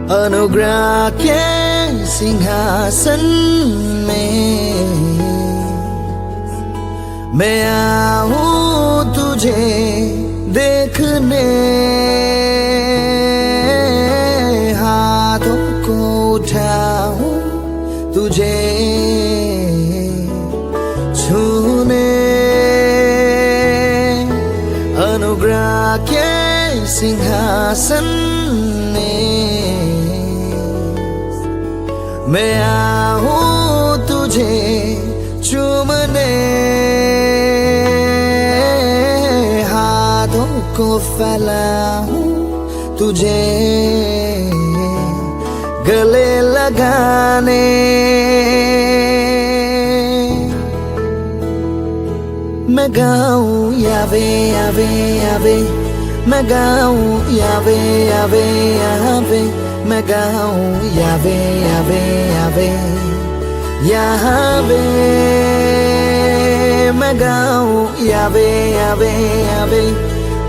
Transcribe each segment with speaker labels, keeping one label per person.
Speaker 1: अनुग्रह के सिंहासन में मैं आऊं तुझे देखने, हाथों को उठाऊं तुझे छूने, अनुग्रह के सिंहासन में मैं आऊं तुझे चूमने, हाथों को फैलाऊं तुझे गले लगाने। मैं गाऊं यावे यावे यावे, मैं गाऊं यावे यावे यावे, मैं गाऊं यावे यावे यावे यावे, मैं गाऊं यावे यावे यावे,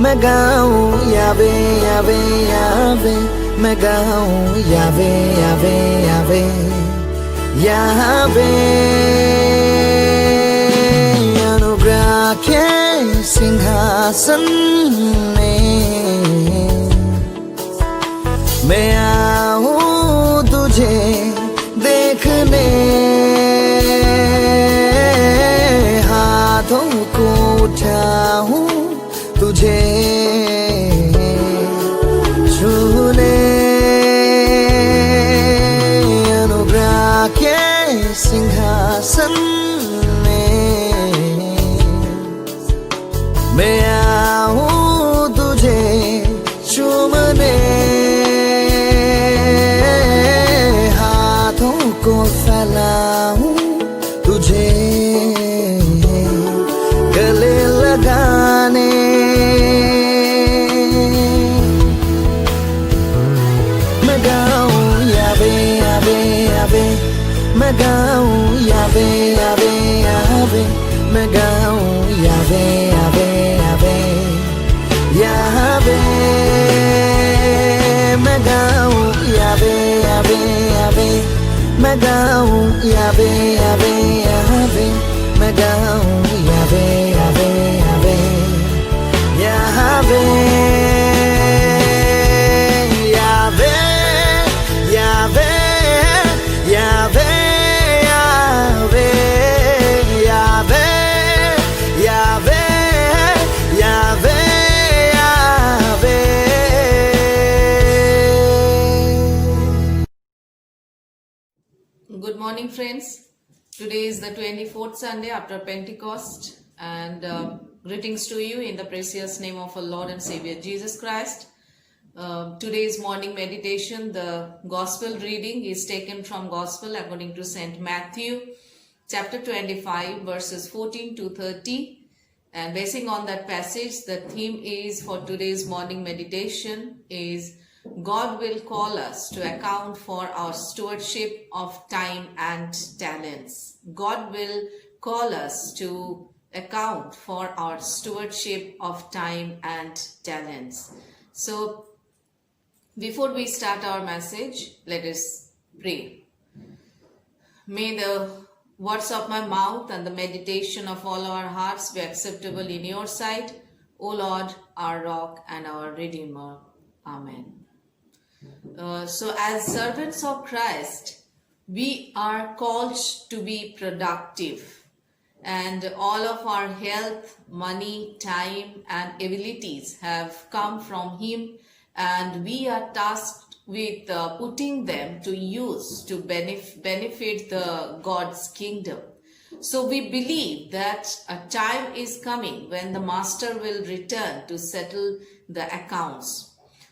Speaker 1: मैं गाऊं यावे यावे यावे, मैं गाऊं यावे यावे यावे यावे। अनुग्रह के सिंहासन में मैं आऊं तुझे देखने, हाथों को उठाऊं तुझे छूने, अनुग्रह के सिंहासन में मैं आऊं तुझे चूमने, हाथों को फैलाऊं तुझे गले लगाने। मैं गाऊं यावे यावे यावे, मैं गाऊं यावे यावे यावे, मैं गाऊं यावे यावे यावे यावे, मैं गाऊं यावे यावे यावे, मैं गाऊं यावे यावे यावे, मैं गाऊं यावे यावे यावे यावे, यावे यावे यावे यावे यावे यावे यावे यावे।
Speaker 2: Good morning, friends. Today is the 24th Sunday after Pentecost, and greetings to you in the precious name of our Lord and Savior Jesus Christ. Today's morning meditation, the gospel reading is taken from Gospel according to St. Matthew, chapter 25, verses 14 to 30. And basing on that passage, the theme is for today's morning meditation is God will call us to account for our stewardship of time and talents. God will call us to account for our stewardship of time and talents. So, before we start our message, let us pray. May the words of my mouth and the meditation of all our hearts be acceptable in your sight, O Lord, our rock and our Redeemer. Amen. So as servants of Christ, we are called to be productive, and all of our health, money, time and abilities have come from Him, and we are tasked with putting them to use to benefit the God's kingdom. So we believe that a time is coming when the Master will return to settle the accounts.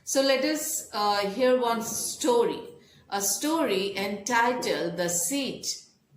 Speaker 2: So let us hear one story. A story entitled The Seed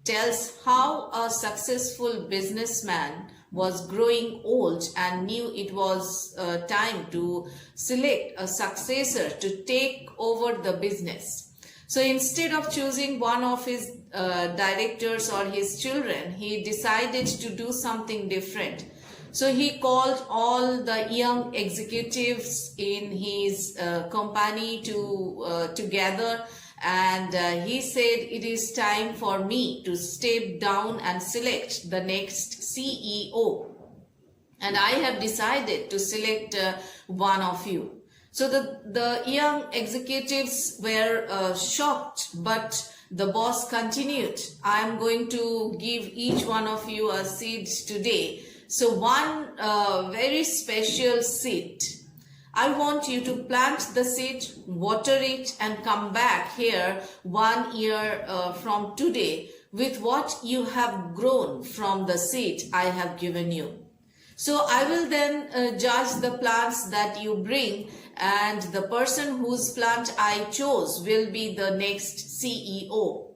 Speaker 2: tells how a successful businessman was growing old and knew it was time to select a successor to take over the business. So instead of choosing one of his directors or his children, he decided to do something different. So he called all the young executives in his company together, and he said, it is time for me to step down and select the next CEO. And I have decided to select one of you. So the young executives were shocked, but the boss continued, I am going to give each one of you a seed today. So one very special seed. I want you to plant the seed, water it, and come back here 1 year from today with what you have grown from the seed I have given you. So I will then judge the plants that you bring, and the person whose plant I chose will be the next CEO.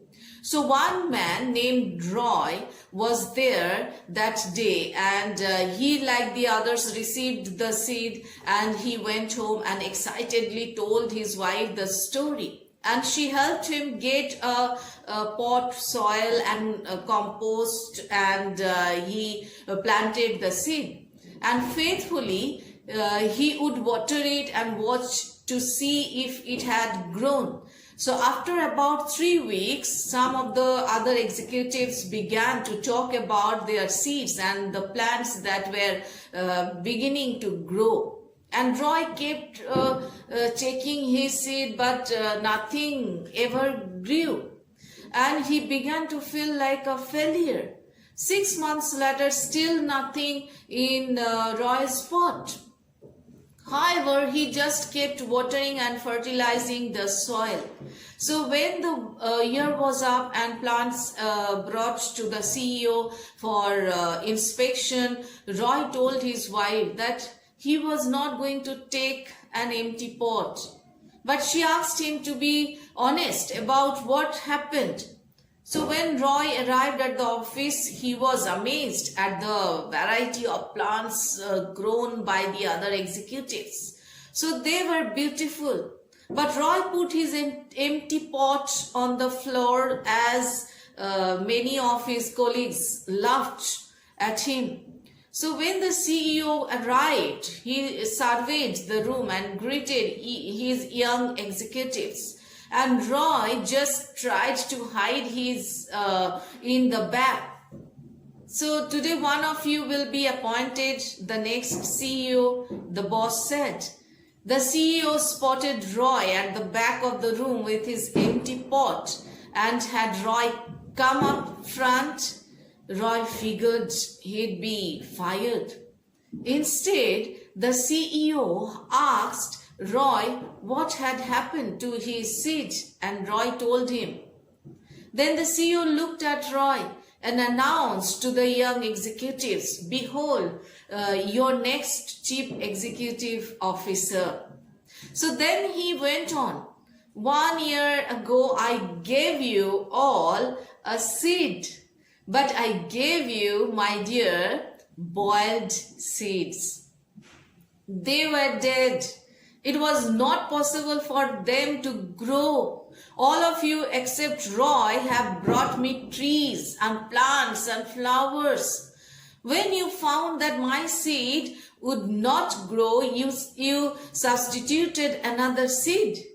Speaker 2: So one man named Roy was there that day, and he, like the others, received the seed, and he went home and excitedly told his wife the story. And she helped him get a pot, soil, and compost, and he planted the seed. And faithfully, he would water it and watch to see if it had grown. So after about 3 weeks, some of the other executives began to talk about their seeds and the plants that were beginning to grow. And Roy kept checking his seed, but nothing ever grew. And he began to feel like a failure. 6 months later, still nothing in Roy's pot. However, he just kept watering and fertilizing the soil. So when the year was up and plants brought to the CEO for inspection, Roy told his wife that he was not going to take an empty pot. But she asked him to be honest about what happened. So when Roy arrived at the office, he was amazed at the variety of plants grown by the other executives. So they were beautiful. But Roy put his empty pot on the floor as many of his colleagues laughed at him. So when the CEO arrived, he surveyed the room and greeted his young executives. And Roy just tried to hide his in the back. So today one of you will be appointed the next CEO, the boss said. The CEO spotted Roy at the back of the room with his empty pot and had Roy come up front. Roy figured he'd be fired. Instead, the CEO asked Roy what had happened to his seed, and Roy told him. Then the CEO looked at Roy and announced to the young executives, behold, your next chief executive officer. So then he went on, 1 year ago I gave you all a seed, but I gave you, my dear, boiled seeds. They were dead. It was not possible for them to grow. All of you except Roy have brought me trees and plants and flowers. When you found that my seed would not grow, you substituted another seed.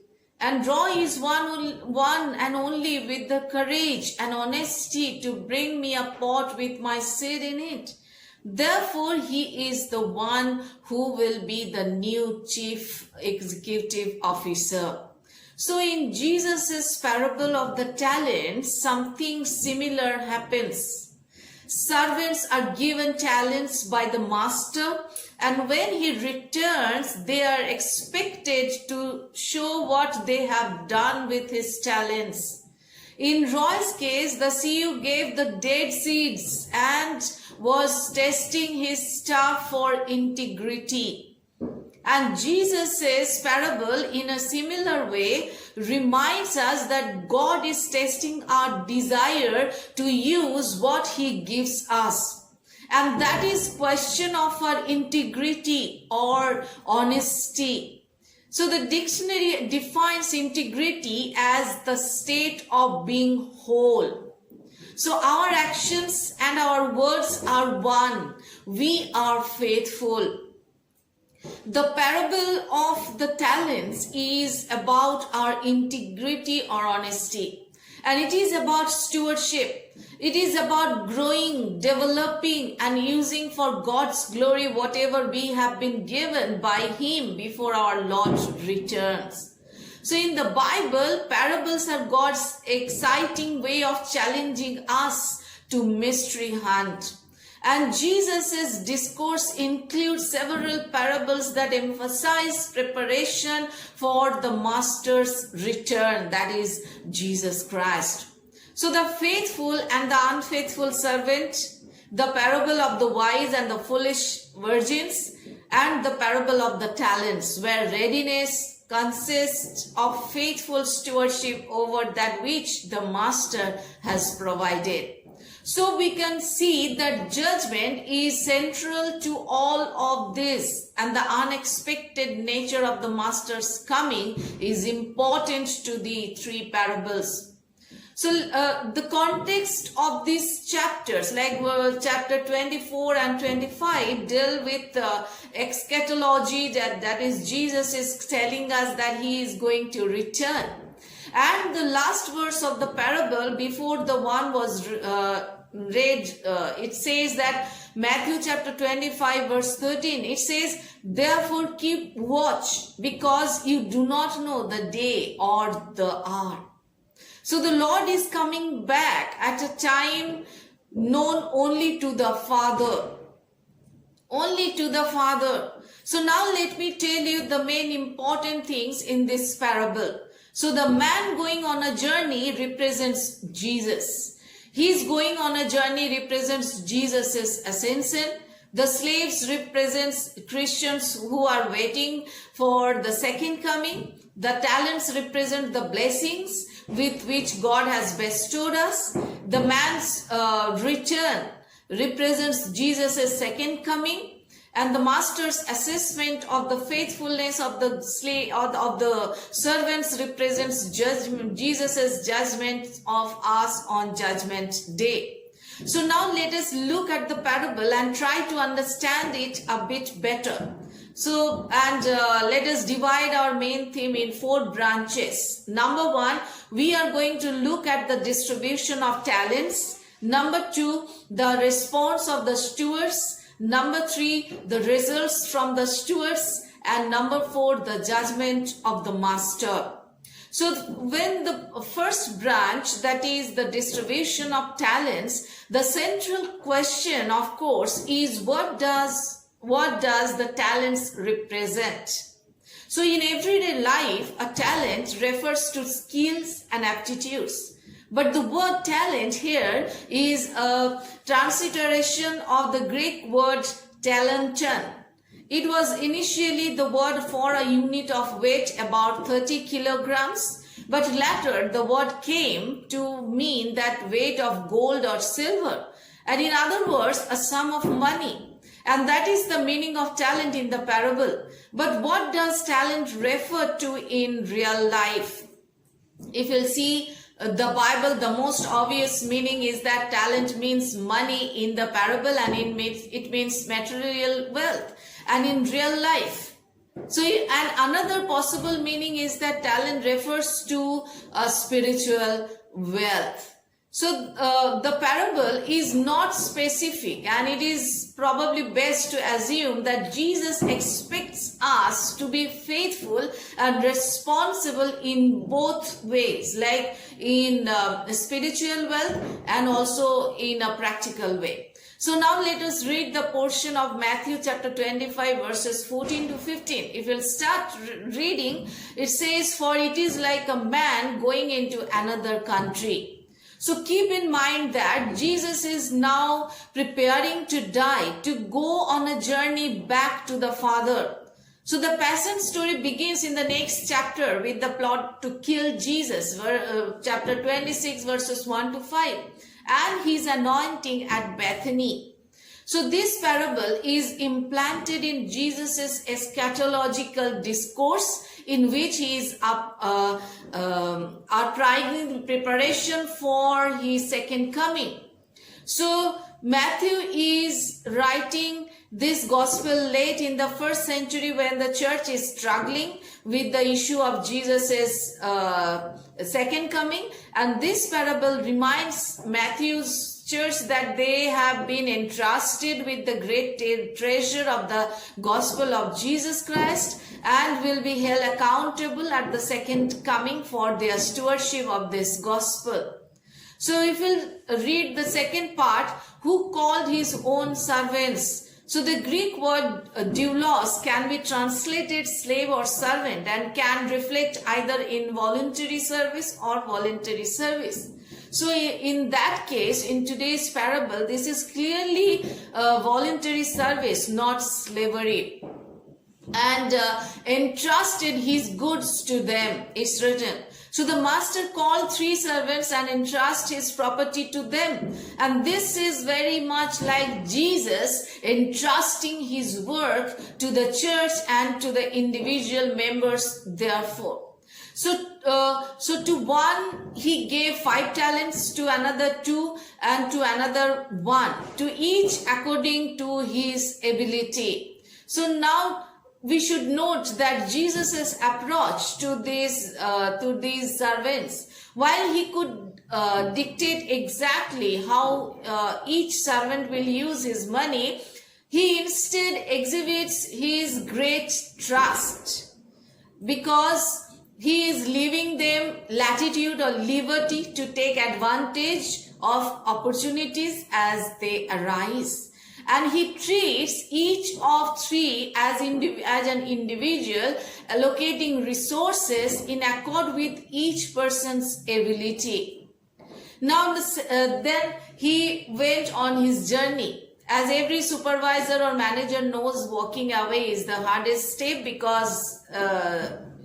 Speaker 2: And Roy is one and only with the courage and honesty to bring me a pot with my seed in it. Therefore, he is the one who will be the new chief executive officer. So in Jesus' parable of the talents, something similar happens. Servants are given talents by the master, and when he returns, they are expected to show what they have done with his talents. In Roy's case, the CEO gave the dead seeds and was testing his staff for integrity. And Jesus' parable, in a similar way, reminds us that God is testing our desire to use what he gives us. And that is question of our integrity or honesty. So the dictionary defines integrity as the state of being whole. So our actions and our words are one. We are faithful. The parable of the talents is about our integrity or honesty. And it is about stewardship. It is about growing, developing, and using for God's glory whatever we have been given by Him before our Lord returns. So in the Bible, parables are God's exciting way of challenging us to mystery hunt. And Jesus' discourse includes several parables that emphasize preparation for the Master's return, that is Jesus Christ. So the faithful and the unfaithful servant, the parable of the wise and the foolish virgins, and the parable of the talents, where readiness consists of faithful stewardship over that which the Master has provided. So we can see that judgment is central to all of this, and the unexpected nature of the Master's coming is important to the three parables. So the context of these chapters, like chapter 24 and 25, deal with eschatology, that is, Jesus is telling us that He is going to return. And the last verse of the parable before the one was read, it says that Matthew chapter 25 verse 13, it says, "Therefore keep watch, because you do not know the day or the hour." So the Lord is coming back at a time known only to the Father. Only to the Father. So now let me tell you the main important things in this parable. So the man going on a journey represents Jesus. His going on a journey represents Jesus' ascension. The slaves represents Christians who are waiting for the second coming. The talents represent the blessings with which God has bestowed us. The man's return represents Jesus' second coming. And the Master's assessment of the faithfulness of the slave or of the servants represents judgment, Jesus' judgment of us on Judgment Day. So now let us look at the parable and try to understand it a bit better. So, and let us divide our main theme in 4 branches. Number 1, we are going to look at the distribution of talents. Number 2, the response of the stewards. Number 3, the results from the stewards. And number 4, the judgment of the Master. So when the first branch, that is the distribution of talents, the central question, of course, is what does the talents represent? So in everyday life, a talent refers to skills and aptitudes. But the word talent here is a transliteration of the Greek word talenton. It was initially the word for a unit of weight about 30 kilograms, but later the word came to mean that weight of gold or silver, and in other words, a sum of money. And that is the meaning of talent in the parable. But what does talent refer to in real life? If you'll see the Bible, the most obvious meaning is that talent means money in the parable, and it means material wealth. And in real life, so and another possible meaning is that talent refers to spiritual wealth. So the parable is not specific, and it is probably best to assume that Jesus expects us to be faithful and responsible in both ways, like in spiritual wealth and also in a practical way. So now let us read the portion of Matthew chapter 25 verses 14 to 15. If you'll start reading, it says, "For it is like a man going into another country." So keep in mind that Jesus is now preparing to die, to go on a journey back to the Father. So the Passion story begins in the next chapter with the plot to kill Jesus, chapter 26 verses 1 to 5, and his anointing at Bethany. So this parable is implanted in Jesus's eschatological discourse in which he is trying preparation for his second coming. So Matthew is writing this gospel late in the first century when the church is struggling with the issue of Jesus's second coming, and this parable reminds Matthew's church that they have been entrusted with the great treasure of the gospel of Jesus Christ and will be held accountable at the second coming for their stewardship of this gospel. So if we'll read the second part, who called his own servants. So the Greek word doulos can be translated slave or servant and can reflect either involuntary service or voluntary service. So in that case, in today's parable, this is clearly voluntary service, not slavery. And entrusted his goods to them, is written. So the master called 3 servants and entrusted his property to them. And this is very much like Jesus entrusting his work to the church and to the individual members therefore. So to one he gave 5 talents, to another 2, and to another 1, to each according to his ability. So now we should note that Jesus' approach to these servants, while he could dictate exactly how each servant will use his money, he instead exhibits his great trust, because he is leaving them latitude or liberty to take advantage of opportunities as they arise. And he treats each of 3 as an individual, allocating resources in accord with each person's ability. Now then he went on his journey. As every supervisor or manager knows, walking away is the hardest step, because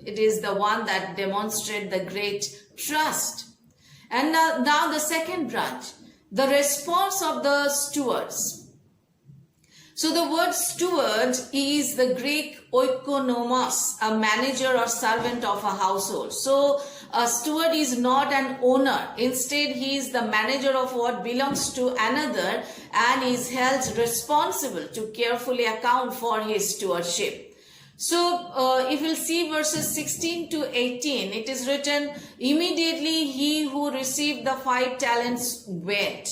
Speaker 2: it is the one that demonstrates the great trust. And now the second branch, the response of the stewards. So the word steward is the Greek oikonomos, a manager or servant of a household. So a steward is not an owner. Instead, he is the manager of what belongs to another and is held responsible to carefully account for his stewardship. So if we'll see verses 16 to 18, it is written, immediately he who received the 5 talents went.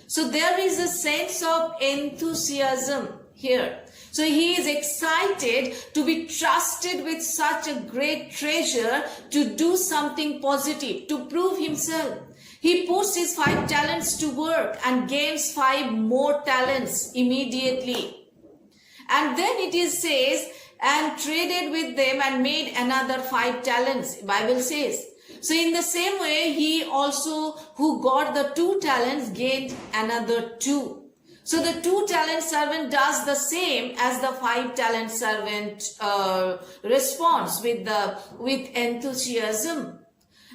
Speaker 2: So there is a sense of enthusiasm here. So he is excited to be trusted with such a great treasure to do something positive, to prove himself. He puts his 5 talents to work and gains 5 more talents immediately. And then it is says, and traded with them and made another 5 talents, Bible says. So in the same way, he also who got the 2 talents gained another 2. So the 2 talent servant does the same as the 5 talent servant responds with enthusiasm.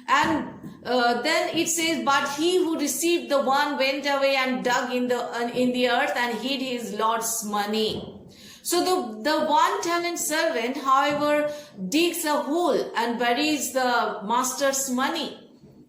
Speaker 2: And then it says, but he who received the 1 went away and dug in the earth and hid his Lord's money. So the 1 talent servant, however, digs a hole and buries the master's money,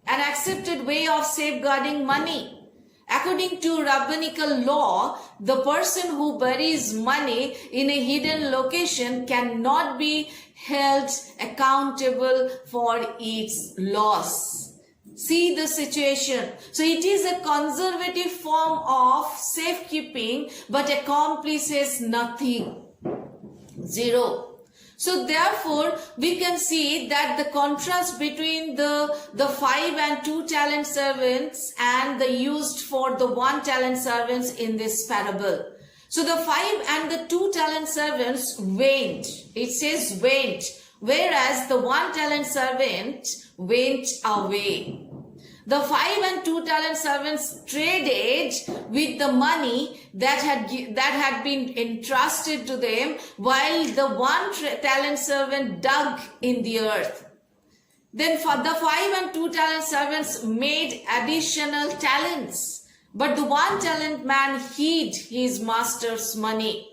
Speaker 2: an accepted way of safeguarding money. According to rabbinical law, the person who buries money in a hidden location cannot be held accountable for its loss. See the situation. So it is a conservative form of safekeeping, but accomplishes nothing. 0. So therefore, we can see that the contrast between the 5 and 2 talent servants and the used for the 1 talent servants in this parable. So the 5 and the 2 talent servants went. It says went, whereas the 1 talent servant went away. The 5 and 2 talent servants traded with the money that had been entrusted to them, while the 1 talent servant dug in the earth. Then for the 5 and 2 talent servants made additional talents, but the 1 talent man hid his master's money.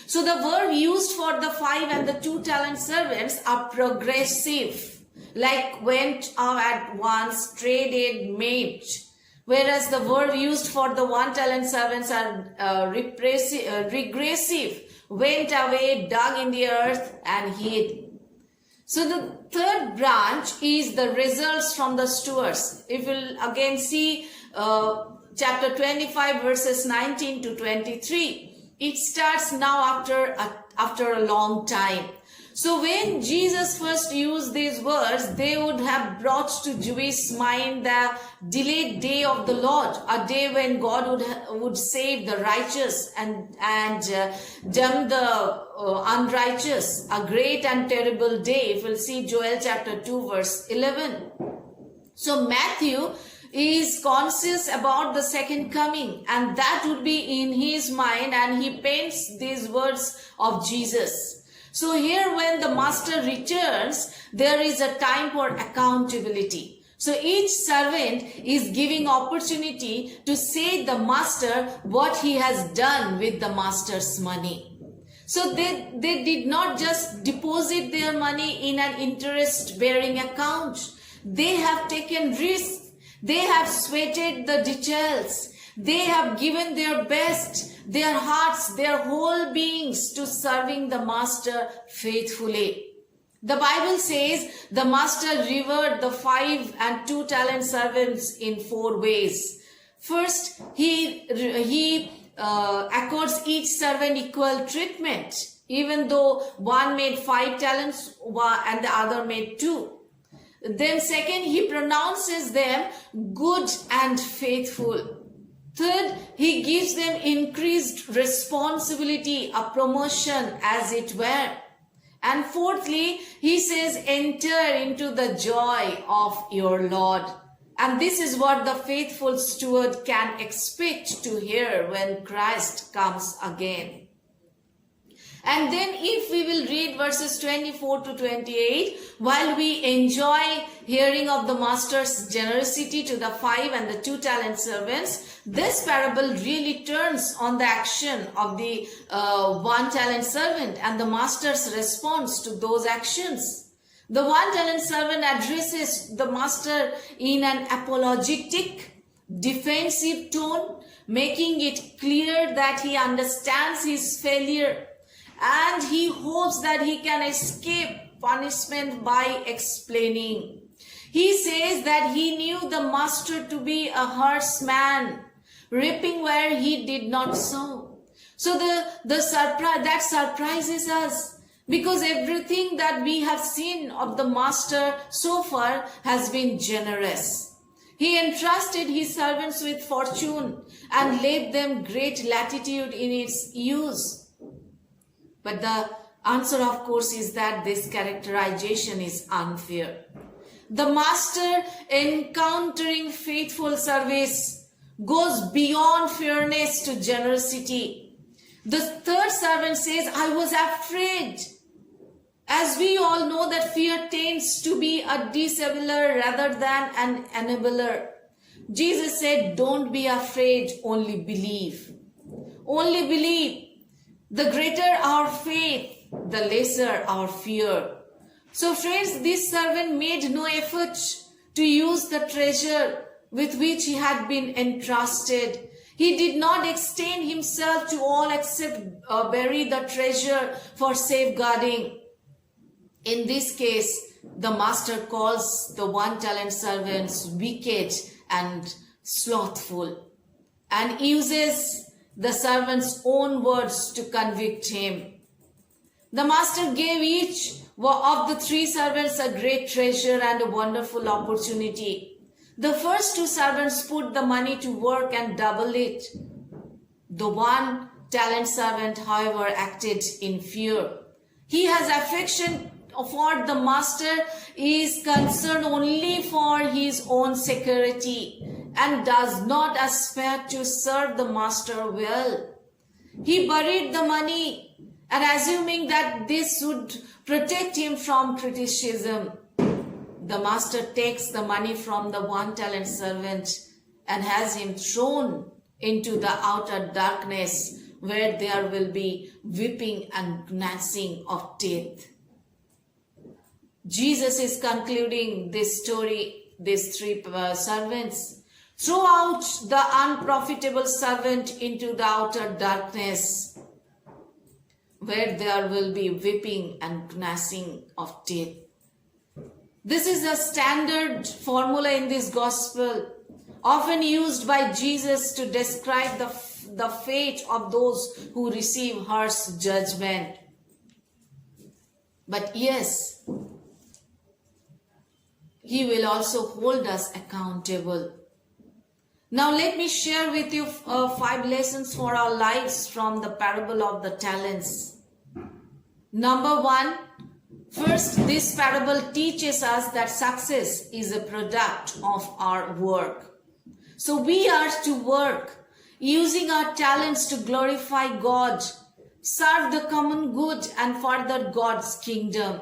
Speaker 2: So the verb used for the 5 and the 2 talent servants are progressive, like went out at once, traded, made. Whereas the verb used for the 1 talent servants are regressive, went away, dug in the earth and hid. So the third branch is the results from the stewards. If you'll again see chapter 25 verses 19 to 23. It starts now after a long time. So when Jesus first used these words, they would have brought to Jewish mind the delayed day of the Lord, a day when God would save the righteous and damn the unrighteous, a great and terrible day. If we'll see Joel chapter 2 verse 11. So Matthew is conscious about the second coming, and that would be in his mind, and he paints these words of Jesus. So here when the master returns, there is a time for accountability. So each servant is giving opportunity to say the master what he has done with the master's money. So they did not just deposit their money in an interest-bearing account. They have taken risks. They have sweated the details. They have given their best, their hearts, their whole beings to serving the master faithfully. The Bible says the master revered the 5 and 2 talent servants in 4 ways. First, he accords each servant equal treatment, even though one made 5 talents and the other made 2. Then second, he pronounces them good and faithful. Third, he gives them increased responsibility, a promotion as it were. And fourthly, he says, enter into the joy of your Lord. And this is what the faithful steward can expect to hear when Christ comes again. And then if we will read verses 24 to 28, while we enjoy hearing of the master's generosity to the 5 and the 2 talent servants, this parable really turns on the action of the 1 talent servant and the master's response to those actions. The 1 talent servant addresses the master in an apologetic, defensive tone, making it clear that he understands his failure and he hopes that he can escape punishment by explaining. He says that he knew the master to be a herdsman, reaping where he did not sow. So the surprise that surprises us, because everything that we have seen of the master so far has been generous. He entrusted his servants with fortune and left them great latitude in its use. But the answer, of course, is that this characterization is unfair. The master, encountering faithful service, goes beyond fairness to generosity. The third servant says, I was afraid. As we all know that fear tends to be a disabler rather than an enabler. Jesus said, don't be afraid, only believe. Only believe. The greater our faith, the lesser our fear. So friends, this servant made no effort to use the treasure with which he had been entrusted. He did not extend himself to all except bury the treasure for safeguarding. In this case, the master calls the 1 talent servants wicked and slothful and uses the servant's own words to convict him. The master gave each of the 3 servants a great treasure and a wonderful opportunity. The first 2 servants put the money to work and doubled it. The 1 talent servant, however, acted in fear. He has affection for the master, is concerned only for his own security and does not aspire to serve the master well. He buried the money and assuming that this would protect him from criticism. The master takes the money from the 1 talent servant and has him thrown into the outer darkness where there will be weeping and gnashing of teeth. Jesus is concluding this story, these three servants. Throw out the unprofitable servant into the outer darkness, where there will be weeping and gnashing of teeth. This is a standard formula in this gospel, often used by Jesus to describe the fate of those who receive harsh judgment. But yes, He will also hold us accountable. Now let me share with you 5 lessons for our lives from the parable of the talents. Number 1, first, this parable teaches us that success is a product of our work. So we are to work, using our talents to glorify God, serve the common good and further God's kingdom.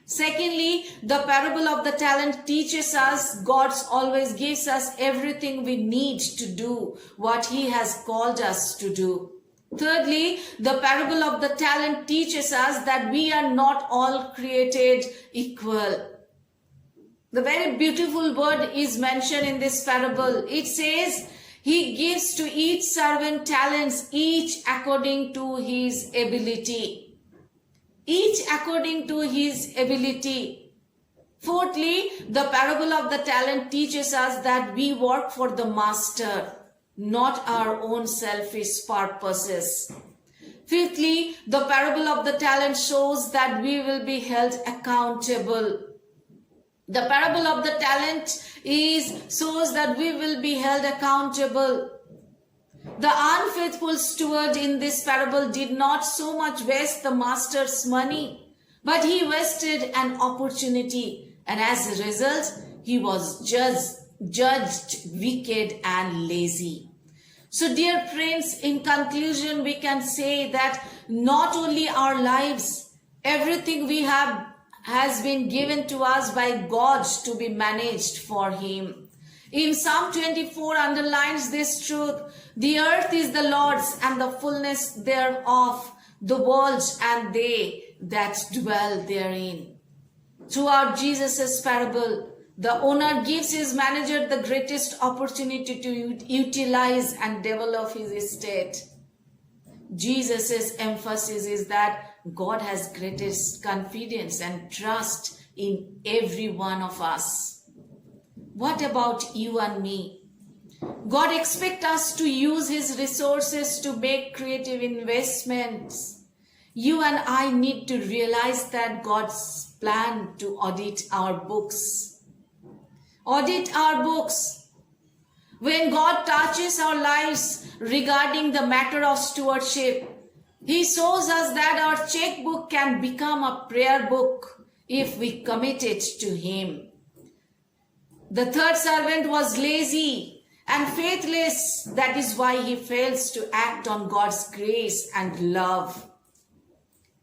Speaker 2: Secondly, the parable of the talent teaches us God always gives us everything we need to do what He has called us to do. Thirdly, the parable of the talent teaches us that we are not all created equal. The very beautiful word is mentioned in this parable. It says, He gives to each servant talents, each according to his ability. Each according to his ability. Fourthly, the parable of the talent teaches us that we work for the master, not our own selfish purposes. Fifthly, the parable of the talent shows that we will be held accountable. The parable of the talent shows that we will be held accountable. The unfaithful steward in this parable did not so much waste the master's money, but he wasted an opportunity, and as a result, he was judged wicked and lazy. So dear friends, in conclusion, we can say that not only our lives, everything we have has been given to us by God to be managed for Him. In Psalm 24 underlines this truth: the earth is the Lord's and the fullness thereof, the world and they that dwell therein. Throughout Jesus' parable, the owner gives his manager the greatest opportunity to utilize and develop his estate. Jesus' emphasis is that God has greatest confidence and trust in every one of us. What about you and me? God expects us to use His resources to make creative investments. You and I need to realize that God's plan to audit our books. Audit our books. When God touches our lives regarding the matter of stewardship, He shows us that our checkbook can become a prayer book if we commit it to Him. The third servant was lazy and faithless. That is why he fails to act on God's grace and love.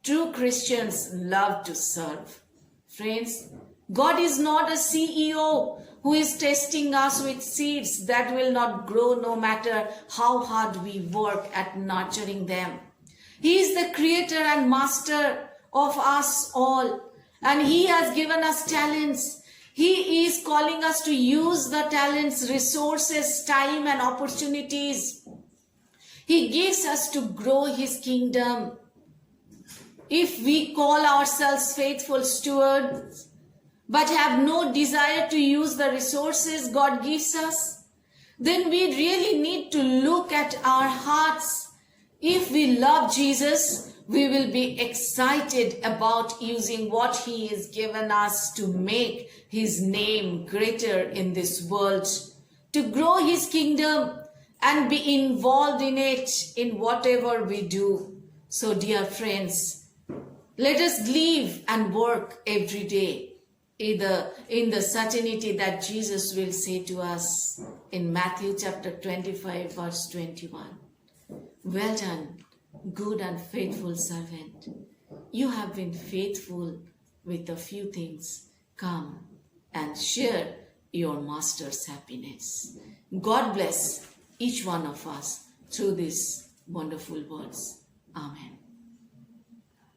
Speaker 2: True Christians love to serve. Friends, God is not a CEO who is testing us with seeds that will not grow no matter how hard we work at nurturing them. He is the creator and master of us all, and He has given us talents. He is calling us to use the talents, resources, time and opportunities He gives us to grow His kingdom. If we call ourselves faithful stewards but have no desire to use the resources God gives us, then we really need to look at our hearts. If we love Jesus, we will be excited about using what He has given us to make His name greater in this world, to grow His kingdom and be involved in it in whatever we do. So dear friends, let us live and work every day in the certainty that Jesus will say to us in Matthew chapter 25 verse 21. Well done, good and faithful servant. You have been faithful with a few things. Come and share your master's happiness. God bless each one of us through this wonderful words. Amen.